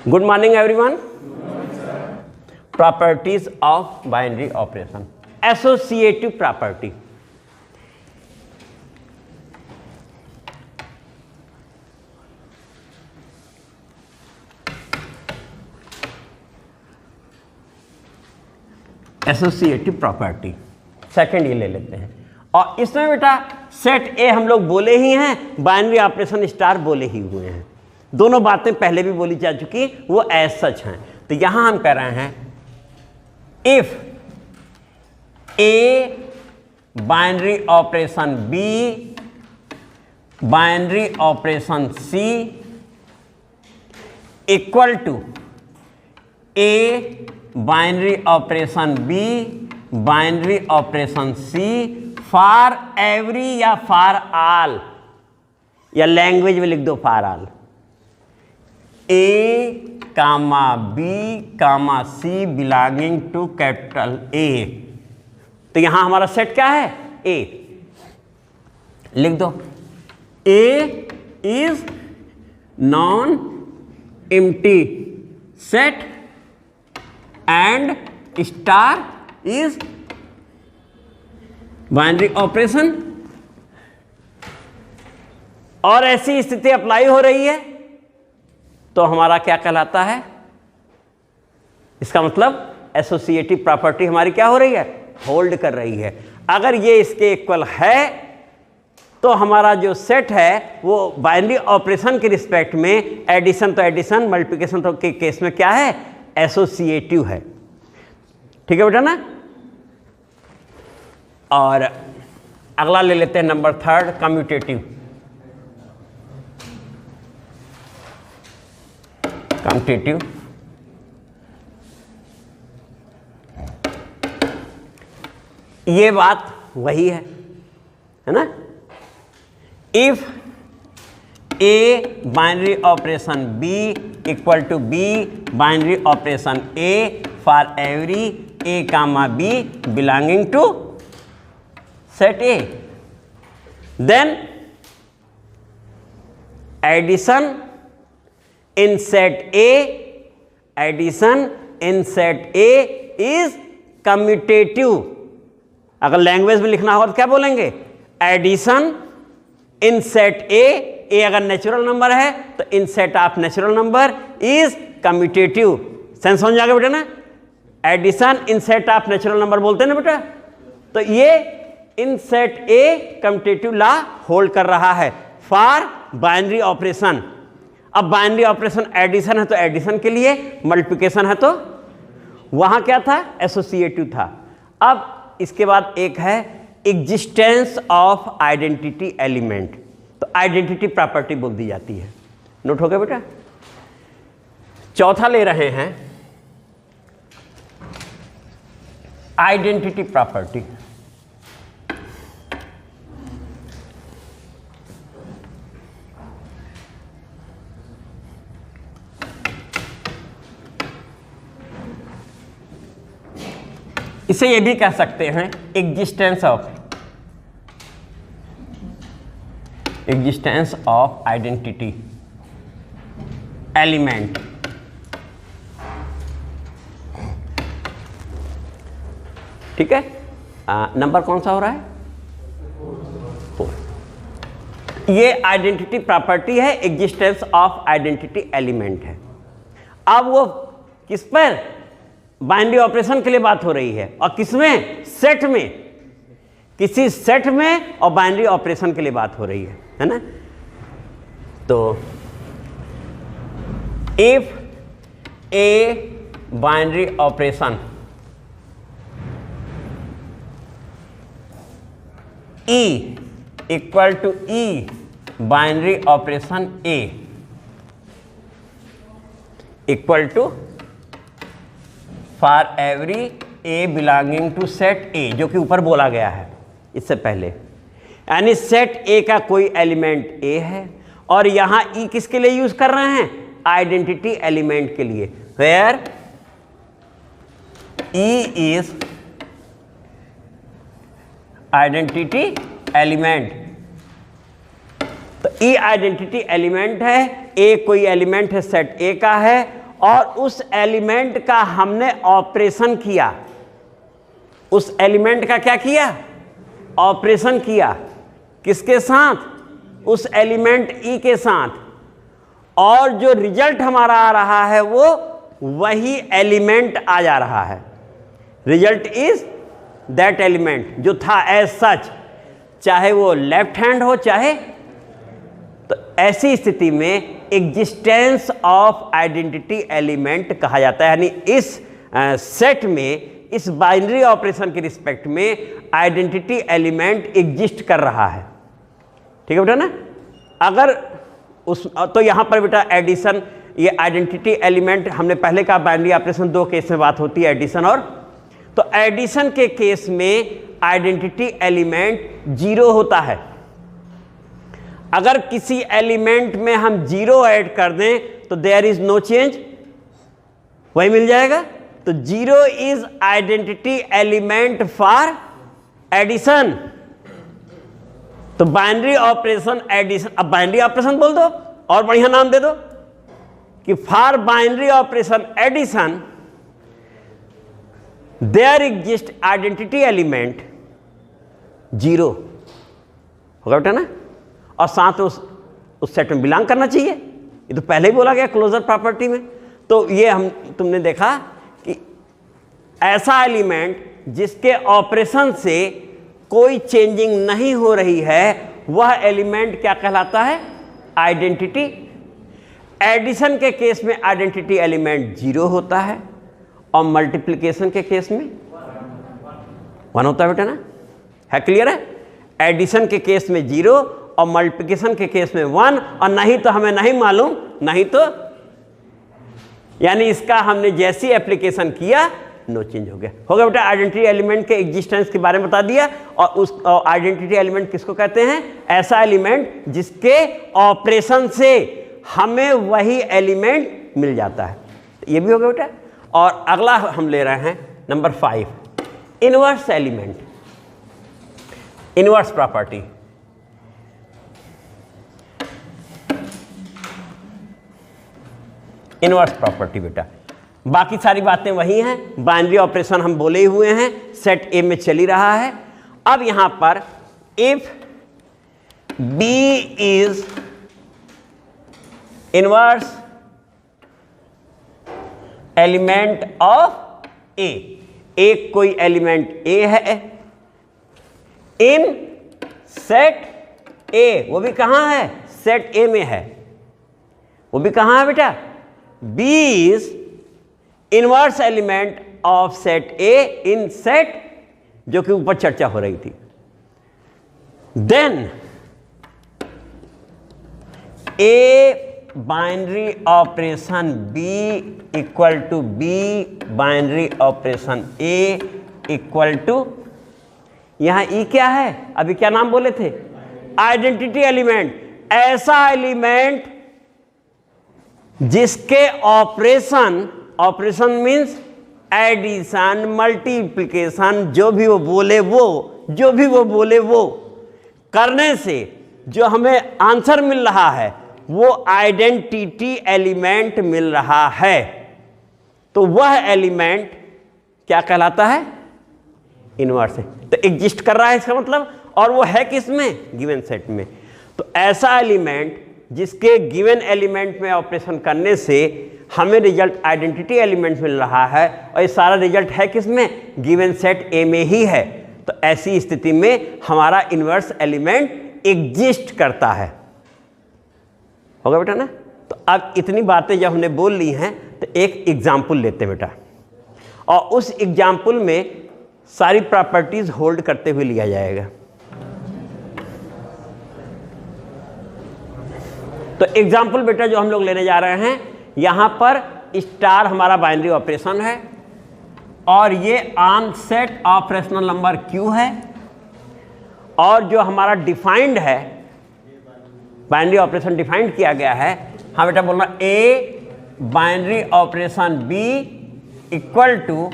Good morning everyone. Properties of binary operation, associative property. Associative property second ये ले लेते हैं। और इसमें बेटा सेट ए हम लोग बोले ही हैं, बाइनरी ऑपरेशन स्टार बोले ही हुए हैं। दोनों बातें पहले भी बोली जा चुकी, वो एज सच हैं। तो यहां हम कह रहे हैं if A binary operation B binary operation C equal to A binary operation B binary operation C for every या फॉर ऑल, या लैंग्वेज में लिख दो for all, A comma B comma C belonging to capital A. तो यहां हमारा set क्या है? ए। लिख दो A is non empty set and star is binary operation. और ऐसी स्थिति अप्लाई हो रही है तो हमारा क्या कहलाता है? इसका मतलब एसोसिएटिव प्रॉपर्टी हमारी क्या हो रही है? होल्ड कर रही है। अगर ये इसके इक्वल है तो हमारा जो सेट है वो बाइनरी ऑपरेशन के रिस्पेक्ट में एडिशन तो एडिशन, मल्टीप्लिकेशन तो के केस में क्या है? एसोसिएटिव है। ठीक है बेटा ना। और अगला ले लेते हैं नंबर थर्ड, कम्यूटेटिव। कम्यूटेटिव ये बात वही है ना। If A binary operation B equal to B binary operation A for every A comma B belonging to set A, then addition in set A, addition in set A is commutative. अगर language में लिखना होगा तो क्या बोलेंगे? Addition in set ए अगर natural number है तो in set of natural number is commutative. Sense समझ आ गया बेटा ना। Addition in set of natural number बोलते हैं ना बेटा। तो ये in set A commutative law hold कर रहा है फॉर बाइनरी ऑपरेशन। अब बाइनरी ऑपरेशन एडिशन है तो एडिशन के लिए, मल्टीप्लिकेशन है तो वहां क्या था? एसोसिएटिव था। अब इसके बाद एक है एग्जिस्टेंस ऑफ आइडेंटिटी एलिमेंट। तो आइडेंटिटी प्रॉपर्टी बोल दी जाती है। नोट हो गया बेटा। चौथा ले रहे हैं आइडेंटिटी प्रॉपर्टी। इसे ये भी कह सकते हैं एग्जिस्टेंस ऑफ आइडेंटिटी एलिमेंट। ठीक है। नंबर कौन सा हो रहा है? 4। ये आइडेंटिटी प्रॉपर्टी है, एग्जिस्टेंस ऑफ आइडेंटिटी एलिमेंट है। अब वो किस पर? बाइनरी ऑपरेशन के लिए बात हो रही है। और किसमें? सेट में। किसी सेट में और बाइनरी ऑपरेशन के लिए बात हो रही है ना। तो if A binary operation E equal to E binary operation A equal to for every A belonging to set A, जो कि ऊपर बोला गया है इससे पहले। यानी सेट ए का कोई एलिमेंट ए है और यहां ई किसके लिए यूज कर रहे हैं? आइडेंटिटी एलिमेंट के लिए। Where E is identity element. तो ई आइडेंटिटी एलिमेंट है, ए कोई एलिमेंट है सेट ए का है और उस एलिमेंट का हमने ऑपरेशन किया, उस एलिमेंट का क्या किया, ऑपरेशन किया, किसके साथ, उस एलिमेंट ई के साथ, और जो रिजल्ट हमारा आ रहा है वो वही एलिमेंट आ जा रहा है। रिजल्ट इज दैट एलिमेंट जो था एज सच, चाहे वो लेफ्ट हैंड हो चाहे, तो ऐसी स्थिति में एग्जिस्टेंस ऑफ आइडेंटिटी एलिमेंट कहा जाता है। यानी इस सेट में, इस बाइनरी ऑपरेशन के रिस्पेक्ट में आइडेंटिटी एलिमेंट एग्जिस्ट कर रहा है। ठीक है बेटा ना। अगर उस तो यहां पर बेटा एडिशन, ये आइडेंटिटी एलिमेंट हमने पहले कहा बाइनरी ऑपरेशन दो केस में बात होती है, एडिशन और, तो एडिशन के केस में आइडेंटिटी एलिमेंट जीरो होता है। अगर किसी एलिमेंट में हम जीरो ऐड कर दें तो देयर इज नो चेंज, वही मिल जाएगा। तो zero is identity element for addition. तो बाइनरी ऑपरेशन एडिशन, अब बाइनरी ऑपरेशन बोल दो और बढ़िया नाम दे दो कि for binary operation addition there exist identity element zero होगा बेटा ना, और साथ में उस सेट में बिलोंग करना चाहिए। ये तो पहले ही बोला गया क्लोजर प्रॉपर्टी में। तो ये तुमने देखा कि ऐसा एलिमेंट जिसके ऑपरेशन से कोई चेंजिंग नहीं हो रही है, वह एलिमेंट क्या कहलाता है, आइडेंटिटी। एडिशन के केस में आइडेंटिटी एलिमेंट जीरो होता है और मल्टीप्लिकेशन के केस में 1 होता है बेटा ना, है क्लियर है। एडिशन के केस में जीरो और मल्टीप्लिकेशन के केस में 1, और नहीं तो हमें नहीं मालूम, नहीं तो यानी इसका हमने जैसी एप्लीकेशन किया नो चेंज हो गया, होगा बेटा। आइडेंटिटी एलिमेंट के एग्जिस्टेंस के बारे में बता दिया। और उस आइडेंटिटी एलिमेंट किसको कहते हैं, ऐसा एलिमेंट जिसके ऑपरेशन से हमें वही एलिमेंट मिल जाता है। ये भी होगा बेटा। और अगला हम ले रहे हैं number 5, inverse element, inverse property. Inverse property बेटा, बाकी सारी बातें वही हैं, बाइनरी ऑपरेशन हम बोले ही हुए हैं, सेट ए में चली रहा है। अब यहां पर if B is inverse element of A, एक कोई एलिमेंट ए है इन सेट ए, वो भी कहां है, सेट ए में है, वो भी कहां है बेटा, B is inverse element of set A in set, जो कि ऊपर चर्चा हो रही थी। Then A binary operation B equal to B binary operation A equal to, यहां ई क्या है, अभी क्या नाम बोले थे, आइडेंटिटी एलिमेंट। ऐसा एलिमेंट जिसके operation, operation means addition, multiplication, जो भी वो बोले वो करने से जो हमें आंसर मिल रहा है वो आइडेंटिटी एलिमेंट मिल रहा है। तो वह एलिमेंट क्या कहलाता है, इनवर्स है। तो एग्जिस्ट कर रहा है इसका मतलब, और वो है किसमें, गिवन सेट में। तो ऐसा एलिमेंट जिसके गिवन एलिमेंट में ऑपरेशन करने से हमें रिजल्ट आइडेंटिटी एलिमेंट मिल रहा है, और ये सारा रिजल्ट है किसमें, गिवन सेट ए में ही है। तो ऐसी स्थिति में हमारा इनवर्स एलिमेंट एग्जिस्ट करता है, होगा बेटा ना। तो अब इतनी बातें जब हमने बोल ली हैं तो एक एग्जाम्पल लेते हैं बेटा, और उस एग्जाम्पल में सारी प्रॉपर्टीज होल्ड करते हुए लिया जाएगा। तो एग्जाम्पल बेटा जो हम लोग लेने जा रहे हैं, यहां पर स्टार हमारा बाइनरी ऑपरेशन है, और ये on set of rational number Q है, और जो हमारा डिफाइंड है, बाइनरी ऑपरेशन डिफाइंड किया गया है, हाँ बेटा बोलना, A binary operation B equal to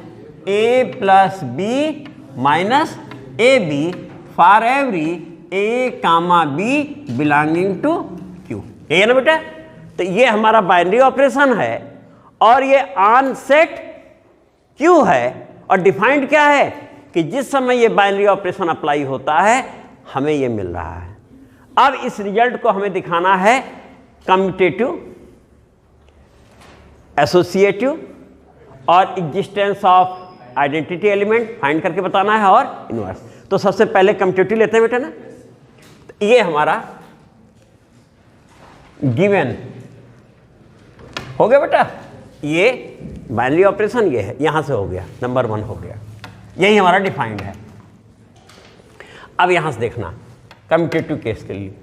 A plus B minus A B for every A comma B belonging to Q, ये है ना बेटा। तो ये हमारा बाइनरी ऑपरेशन है, और ये ऑन सेट क्यू है, और डिफाइंड क्या है कि जिस समय ये बाइनरी ऑपरेशन अप्लाई होता है हमें ये मिल रहा है। अब इस रिजल्ट को हमें दिखाना है कम्यूटेटिव, एसोसिएटिव और existence of identity element find करके बताना है, और इनवर्स। तो सबसे पहले कम्यूटेटिव लेते हैं बेटा ना। तो ये हमारा गिवन हो गया बेटा, ये बाइनरी ऑपरेशन ये है, यहां से हो गया, नंबर 1 हो गया, यही हमारा डिफाइंड है। अब यहां से देखना कम्यूटेटिव केस के लिए,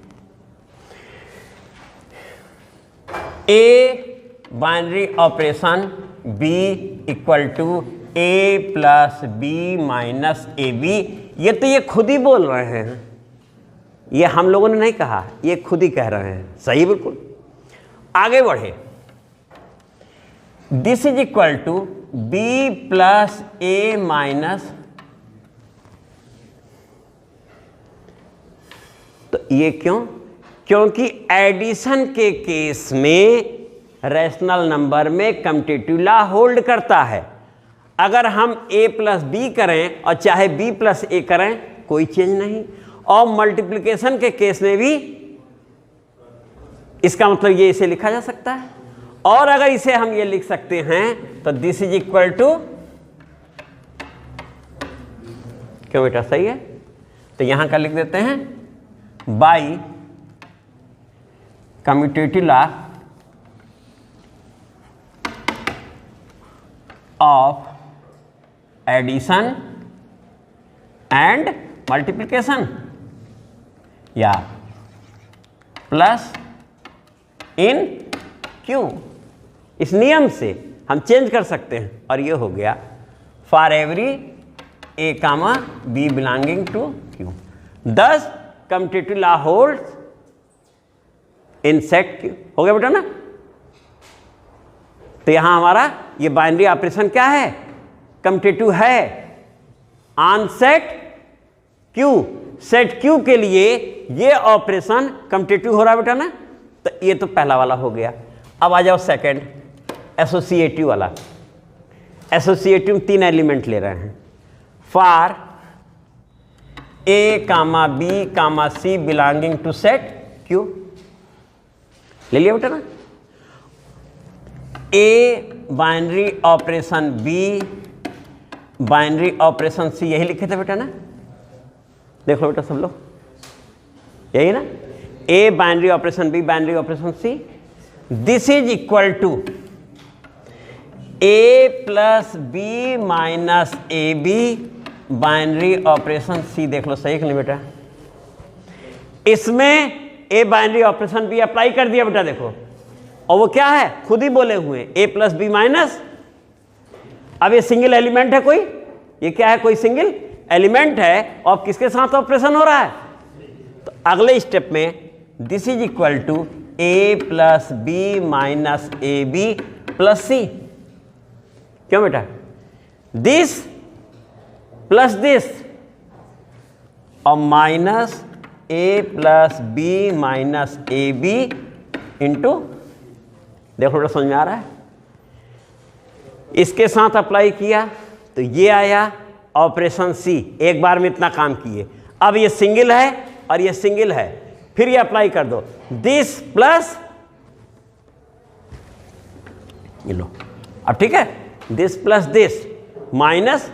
A binary operation B equal to A plus B minus A B, ये तो ये खुद ही बोल रहे हैं, ये हम लोगों ने नहीं कहा, ये खुद ही कह रहे हैं, सही बिल्कुल। आगे बढ़े, this is equal to B plus A minus, तो ये क्यों? क्योंकि एडिशन के केस में रैशनल नंबर में कम्यूटेटिव लॉ होल्ड करता है। अगर हम a प्लस बी करें और चाहे b प्लस ए करें कोई चेंज नहीं, और मल्टीप्लिकेशन के केस में भी इसका मतलब ये इसे लिखा जा सकता है, और अगर इसे हम ये लिख सकते हैं तो दिस इज इक्वल टू, क्यों बेटा सही है? तो यहां का लिख देते हैं by commutative law of addition and multiplication, या प्लस इन क्यू। इस नियम से हम चेंज कर सकते हैं, और ये हो गया for every A comma B belonging to Q, thus commutative law holds in set Q. हो गया बेटा ना? तो यहां हमारा ये बाइनरी ऑपरेशन क्या है? कम्यूटेटिव है on set Q. Set Q के लिए ये ऑपरेशन कम्यूटेटिव हो रहा है बेटा ना। तो ये तो पहला वाला हो गया। अब आ जाओ सेकंड, एसोसिएटिव वाला। एसोसिएटिव 3 एलिमेंट ले रहे हैं। For A comma B comma C belonging to set Q, ले लिया बेटा ना। A binary operation B binary operation C, यही लिखे थे बेटा ना। देख लो बेटा सब लोग, यही ना। A binary operation B binary operation C, this is equal to A plus B minus A B binary operation C. देख लो सही कि नहीं बेटा? इसमें A binary operation B apply कर दिया बेटा, देखो। और वो क्या है? खुद ही बोले हुए ए प्लस बी माइनस। अब ये सिंगल एलिमेंट है कोई, ये क्या है? कोई सिंगल एलिमेंट है, और किसके साथ ऑपरेशन हो रहा है? तो अगले स्टेप में this is equal to A plus B minus A B plus C. क्यों बेटा? दिस प्लस दिस और minus A plus B minus A B into, देखो बेटा समझ में आ रहा है? इसके साथ अप्लाई किया तो ये आया ऑपरेशन सी। एक बार में इतना काम किए। अब ये सिंगल है और ये सिंगल है, फिर ये अप्लाई कर दो, दिस प्लस, ये लो। अब ठीक है, दिस प्लस दिस माइनस।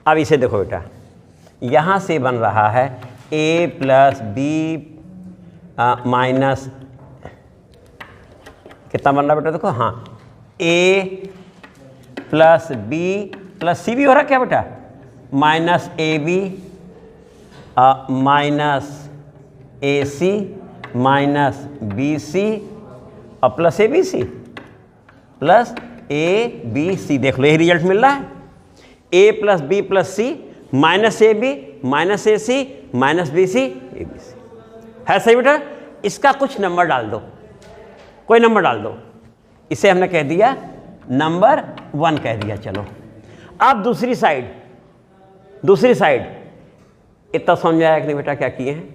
अब इसे देखो बेटा, यहां से बन रहा है ए प्लस बी माइनस, कितना बन रहा बेटा? देखो, हाँ, A plus B plus C भी हो रहा क्या बेटा? Minus A B minus A C minus B C और plus A B C plus A B C. देख लो, यही रिजल्ट मिल रहा है। A plus B plus C minus A B minus A C minus B C A B C. है सही बेटा? इसका कुछ नंबर डाल दो, कोई नंबर डाल दो। इसे हमने कह दिया नंबर 1 कह दिया। चलो अब दूसरी साइड इतना समझ आया कि नहीं बेटा क्या किए हैं?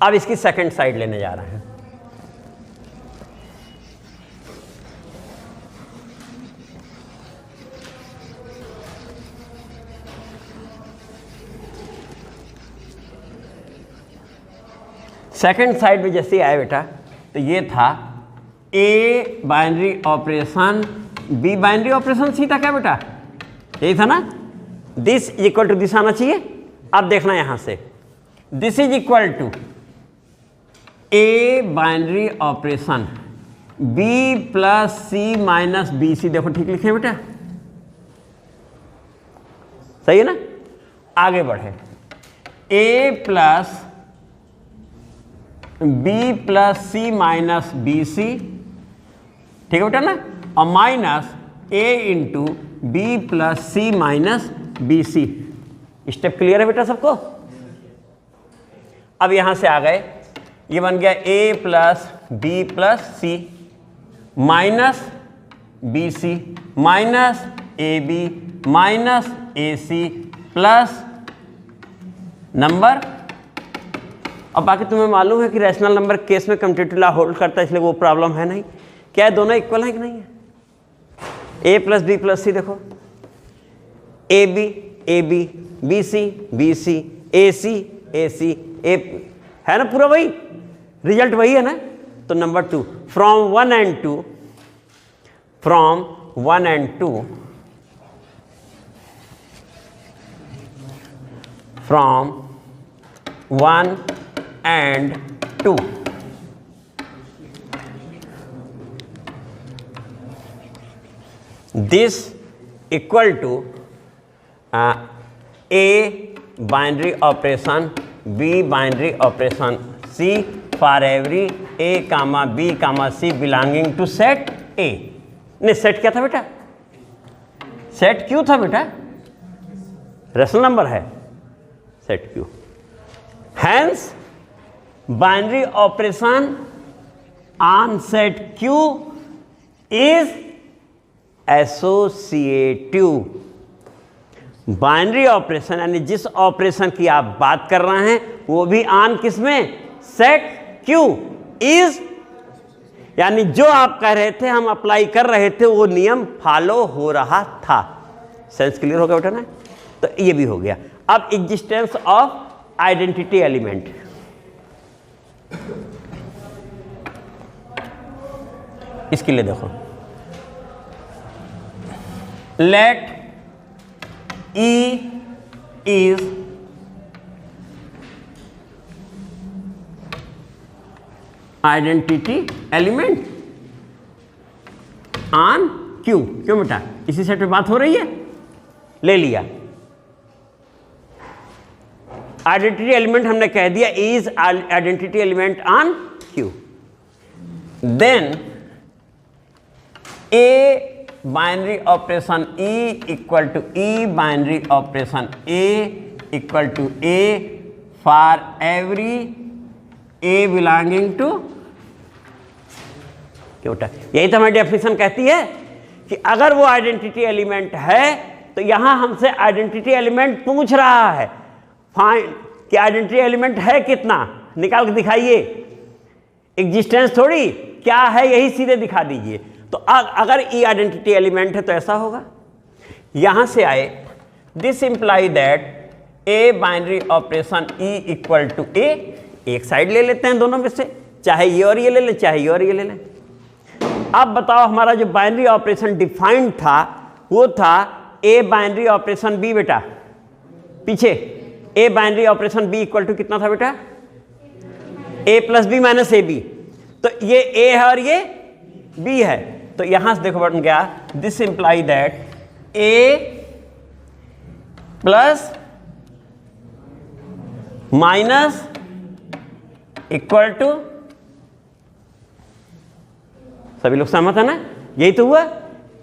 अब इसकी सेकंड साइड लेने जा रहे हैं। सेकंड साइड में जैसे आया बेटा, तो ये था A binary operation B binary operation, C था क्या बेटा, यही था ना। This is equal to this आना चाहिए। अब देखना यहां से, this is equal to A binary operation B plus C minus B C. देखो ठीक लिखे बेटा, सही है ना। आगे बढ़े, A plus B plus C minus B C, ठीक है बेटा ना, और minus A into B plus C minus B C. Step clear है बेटा सबको। अब यहां से आ गए, ये बन गया A plus B plus C minus B C minus A B minus A C plus number. अब बाकी तुम्हें मालूम है कि रैशनल नंबर केस में कम्यूटेटिव लॉ होल्ड करता है, इसलिए वो प्रॉब्लम है नहीं। क्या है, दोनों इक्वल है कि नहीं है। ए प्लस बी प्लस सी, देखो ए बी बी सी ए सी ए, है ना पूरा वही रिजल्ट वही है ना। तो number 2 from 1 and 2 from 1 and 2 this equal to A binary operation B binary operation C for every A comma B comma C belonging to set A। नहीं, set क्या था बेटा, सेट क्यू था बेटा, रेशनल नंबर है, set Q. Hence binary operation on set Q is associative. Binary operation यानी जिस operation की आप बात कर रहे हैं वो भी ऑन किस में, सेट क्यू इज, यानी जो आप कह रहे थे हम अप्लाई कर रहे थे वो नियम फॉलो हो रहा था। सेंस क्लियर हो गया बेटा ना। तो ये भी हो गया। अब एग्जिस्टेंस ऑफ आइडेंटिटी एलिमेंट, इसके लिए देखो, let E is identity element on Q। क्यों बेटा, इसी सेट पे बात हो रही है, ले लिया। आइडेंटिटी एलिमेंट हमने कह दिया is identity element on Q। Then A binary operation E equal to E binary operation A equal to A for every A belonging to, क्यों, यही तो हमारी डेफिनेशन कहती है कि अगर वो आइडेंटिटी एलिमेंट है तो यहां हमसे आइडेंटिटी एलिमेंट पूछ रहा है, फाइंड कि आइडेंटिटी एलिमेंट है कितना, निकाल के दिखाइए। एग्जिस्टेंस थोड़ी क्या है, यही सीधे दिखा दीजिए। तो अगर ई आइडेंटिटी एलिमेंट है तो ऐसा होगा। यहां से आए, this imply that A binary operation E equal to A. एक साइड ले लेते हैं दोनों में से, चाहे ये और ये ले लें, चाहे ये और ये ले लें। अब बताओ, हमारा जो बाइनरी ऑपरेशन डिफाइंड था वो था ए बाइनरी ऑपरेशन बी बेटा, पीछे A binary operation B equal to कितना था बेटा, A plus B minus A B. तो ये ए है और ये बी है, तो यहां से देखो बन गया, this imply that a plus minus equal to, सभी लोग सहमत है ना, यही तो हुआ,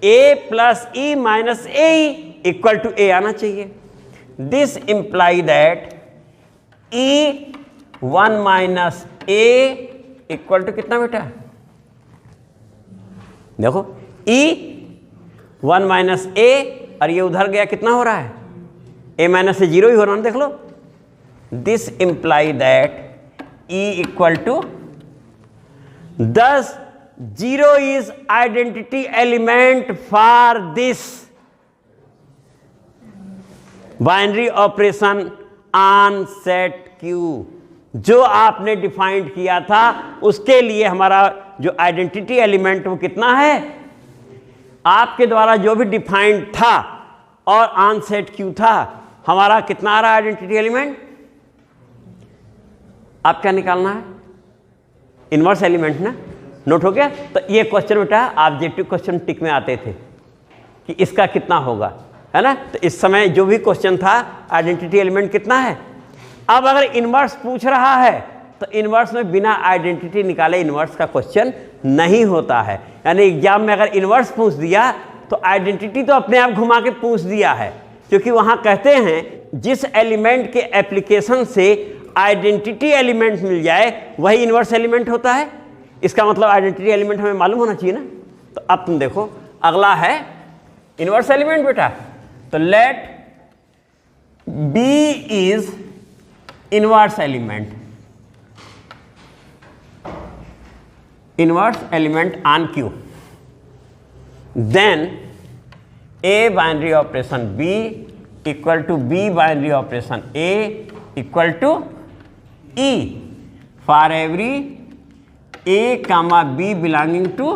a plus e minus a equal to a आना चाहिए। This imply that e 1 minus a equal to कितना बेटा, देखो ई 1 माइनस ए और ये उधर गया, कितना हो रहा है, ए माइनस से 0 ही हो रहा है, देख लो। This imply that e equal to 10, 0 is identity element for this binary operation on set Q। जो आपने डिफाइंड किया था उसके लिए हमारा जो आइडेंटिटी एलिमेंट वो कितना है, आपके द्वारा जो भी डिफाइंड था और ऑन सेट क्यू था, हमारा कितना आ रहा है आइडेंटिटी एलिमेंट, आप क्या निकालना है, इनवर्स एलिमेंट ना। नोट हो गया। तो ये क्वेश्चन बेटा ऑब्जेक्टिव क्वेश्चन टिक में आते थे कि इसका कितना होगा, है ना। तो इस समय जो भी क्वेश्चन था आइडेंटिटी एलिमेंट कितना है। अब अगर इनवर्स पूछ रहा है तो इनवर्स में बिना आइडेंटिटी निकाले इनवर्स का क्वेश्चन नहीं होता है। यानी एग्जाम में अगर इनवर्स पूछ दिया तो आइडेंटिटी तो अपने आप घुमा के पूछ दिया है, क्योंकि वहां कहते हैं जिस एलिमेंट के एप्लीकेशन से आइडेंटिटी एलिमेंट मिल जाए वही इनवर्स एलिमेंट होता है। इसका मतलब आइडेंटिटी एलिमेंट हमें मालूम होना चाहिए ना। तो अब तुम देखो अगला है इनवर्स एलिमेंट बेटा। तो let B is inverse element, inverse element on Q, then A binary operation B equal to B binary operation A equal to E for every A comma B belonging to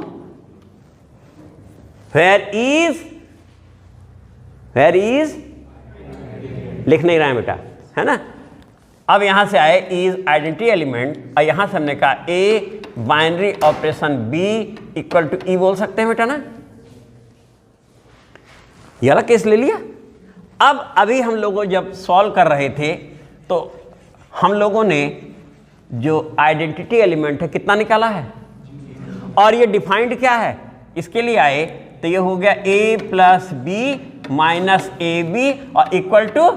where is लिख नहीं रहा है बेटा, है ना। अब यहां से आए इज आइडेंटिटी एलिमेंट और यहां से हमने कहा a binary operation B equal to e बोल सकते हैं बेटा ना। ये वाला केस ले लिया। अब अभी हम लोगों जब सॉल्व कर रहे थे तो हम लोगों ने जो आइडेंटिटी एलिमेंट है कितना निकाला है और ये डिफाइंड क्या है, इसके लिए आए तो ये हो गया a plus B minus A B और इक्वल टू,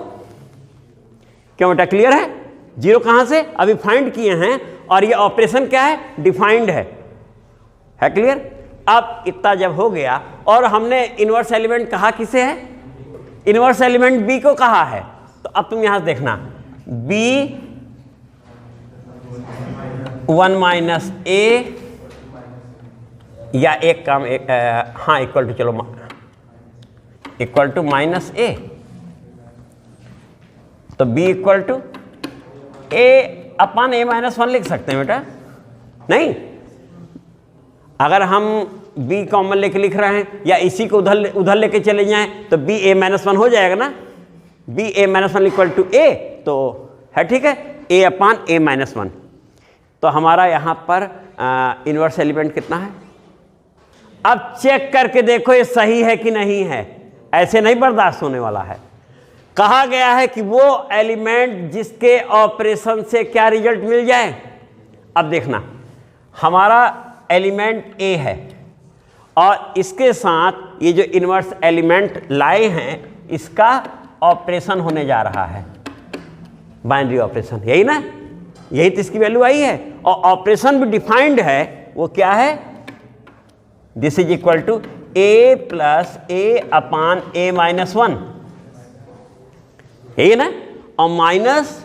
क्यों बेटा क्लियर है। जीरो कहां से अभी फाइंड किए हैं और ये ऑपरेशन क्या है, डिफाइंड है क्लियर। अब इतना जब हो गया और हमने इनवर्स एलिमेंट कहा किसे है, इनवर्स एलिमेंट बी को कहा है। तो अब तुम यहां से देखना बी 1 माइनस ए या एक काम हाँ इक्वल टू, चलो इक्वल टू माइनस ए, तो b equal to A upon A minus 1 लिख सकते हैं बेटा। नहीं, अगर हम b कॉमन लेके लिख रहे हैं या इसी को उधर लेके चले जाएं तो b a माइनस 1 हो जाएगा ना। b a minus 1 equal to a तो है ठीक है, a अपान a माइनस 1। तो हमारा यहाँ पर इनवर्स एलिमेंट कितना है। अब चेक करके देखो ये सही है कि नहीं है, ऐसे नहीं बर्दाश्त होने वाला है। कहा गया है कि वो एलिमेंट जिसके ऑपरेशन से क्या रिजल्ट मिल जाए। अब देखना हमारा एलिमेंट A है और इसके साथ ये जो इनवर्स एलिमेंट लाए हैं इसका ऑपरेशन होने जा रहा है, बाइनरी ऑपरेशन, यही ना, यही तो इसकी वैल्यू आई है। और ऑपरेशन भी डिफाइंड है, वो क्या है, this is equal to a plus A upon A minus 1, यही ना, और minus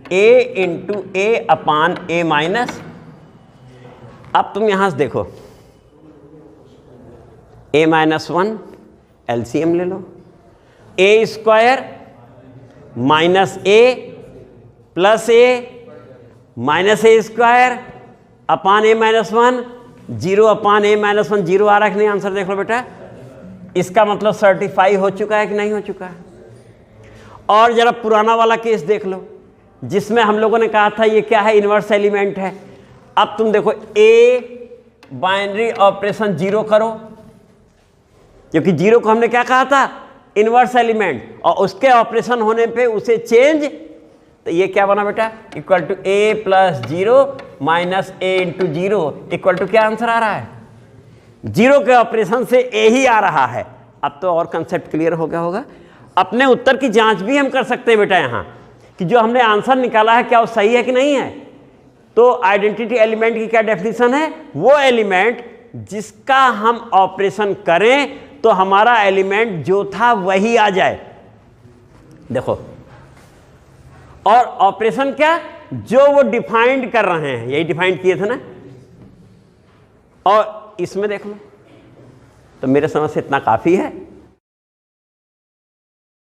a into A upon A minus. अब तुम यहां से देखो a माइनस 1 एलसीएम ले लो, a square minus a plus a minus A square upon A minus 1, 0 upon A minus 1, 0 आ रहा है कि नहीं, आंसर देख लो बेटा। इसका मतलब सर्टिफाई हो चुका है कि नहीं हो चुका है। और जरा पुराना वाला केस देख लो जिसमें हम लोगों ने कहा था ये क्या है, इनवर्स एलिमेंट है। अब तुम देखो ए बाइनरी ऑपरेशन 0 करो, क्योंकि 0 को हमने क्या कहा था, इनवर्स एलिमेंट, और उसके ऑपरेशन होने पे उसे चेंज, तो ये क्या बना बेटा, equal to a plus 0 minus a into 0 equal to क्या आंसर आ रहा है, 0 के ऑपरेशन से a ही आ रहा है। अब तो और कंसेप्ट क्लियर हो गया होगा। अपने उत्तर की जांच भी हम कर सकते हैं बेटा यहाँ कि जो हमने आंसर निकाला है क्या वो सही है कि नहीं है। तो आइडेंटिटी एलिमेंट की क्या डेफिनेशन है, वो एलिमेंट जिसका हम ऑपरेशन करें तो हमारा एलिमेंट जो था वही आ जाए। देखो, और ऑपरेशन क्या, जो वो डिफाइंड कर रहे हैं, यही डिफाइंड किए थे ना। और इसमें देख लो, तो मेरे समझ से इतना काफी है।